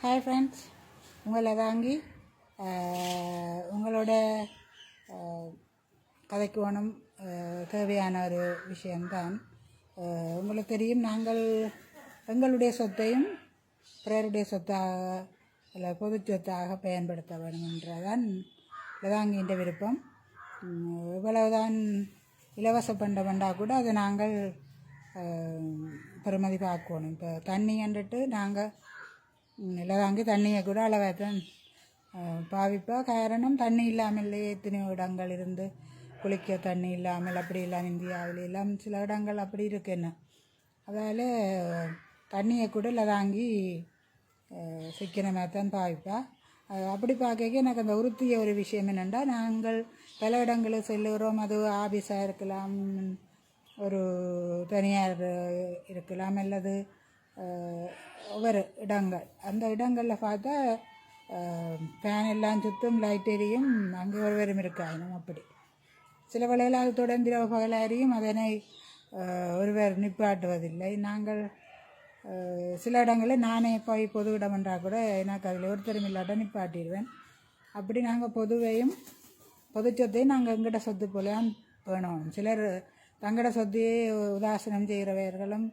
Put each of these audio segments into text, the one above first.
Hi friends, உங்களை தாங்கி உங்களோட கதைக்கு வேணும் தேவையான ஒரு விஷயம்தான். உங்களுக்கு தெரியும், நாங்கள் எங்களுடைய சொத்தையும் பிறருடைய சொத்தாக இல்லை பொது சொத்தாக பயன்படுத்த வேண்டும் என்றதான் லதாங்கின்ற விருப்பம். இவ்வளவுதான் இலவச பண்டா கூட அதை நாங்கள் பெருமதி பார்க்கணும். இப்போ தண்ணி கண்டுட்டு நாங்கள் லதாங்கி தண்ணியை கூட அளவாகத்தான் பாவிப்பா. காரணம், தண்ணி இல்லாமல் எத்தனையோ இடங்கள் இருந்து குளிக்க தண்ணி இல்லாமல் அப்படி இல்லாமல் இந்தியாவில் எல்லாம் சில இடங்கள் அப்படி இருக்குன்னு. அதால் தண்ணியை கூட லதாங்கி சிக்கனமாக தான் பாவிப்பா. அப்படி பார்க்க எனக்கு அந்த உறுத்திய ஒரு விஷயம் என்னென்னா, நாங்கள் பல இடங்களுக்கு செல்லுகிறோம். அது ஆபீஸாக இருக்கலாம், ஒரு தனியார் இருக்கலாம், அல்லது ஒவ்வொரு இடங்கள். அந்த இடங்களில் பார்த்தா ஃபேன் எல்லாம் சுற்றும், லைட் எரியும், அங்கே ஒருவரும் இருக்காயினும். அப்படி சில வேளையில் அது தொடர்ந்து பகலாரியும் அதனை ஒருவர் நிப்பாட்டுவதில்லை. நாங்கள் சில இடங்களில் நானே போய் பொது இடம் என்றால் கூட எனக்கு அதில் ஒருத்தரும் இல்லாட்ட நிப்பாட்டிடுவேன். அப்படி நாங்கள் பொதுவையும் பொது சொத்தையும் நாங்கள் எங்கிட்ட சொத்து போலாம் வேணும். சிலர் தங்கட சொத்தையே உதாசனம் செய்கிறவர்களும்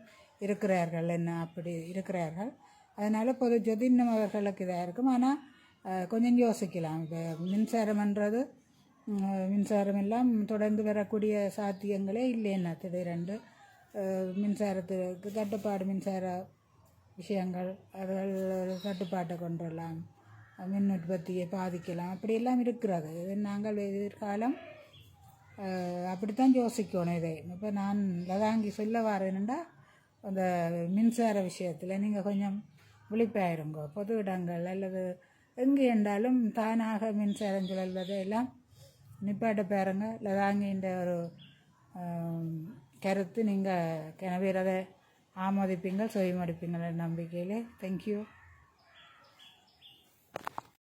இருக்கிறார்கள், என்ன அப்படி இருக்கிறார்கள். அதனால் பொது சொத்து இன்னும் அவர்களுக்கு இதாக இருக்கும். ஆனால் கொஞ்சம் யோசிக்கலாம். இப்போ மின்சாரம்ன்றது மின்சாரம் எல்லாம் தொடர்ந்து வரக்கூடிய சாத்தியங்களே இல்லைன்னா திடீரென்று மின்சாரத்துக்கு தட்டுப்பாடு, மின்சார விஷயங்கள் அவர்கள் தட்டுப்பாட்டை கொண்டுடலாம், மின் உற்பத்தியை பாதிக்கலாம், அப்படியெல்லாம் இருக்கிறது. நாங்கள் எதிர்காலம் அப்படித்தான் யோசிக்கணும். இதை இப்போ நான் லதாங்கி சொல்ல வரேன்னுண்டா, அந்த மின்சார விஷயத்தில் நீங்கள் கொஞ்சம் விழிப்பாயிருங்க. பொது இடங்கள் அல்லது எங்கே என்றாலும் தானாக மின்சாரம் சுழல்வதை எல்லாம் நிப்பாட்ட பாருங்க. லதாங்கின்ற ஒரு கருத்து நீங்கள் கிணவீரதை ஆமோதிப்பீங்கள், செவிமடுப்பீங்கள் நம்பிக்கையிலே. தேங்க்யூ.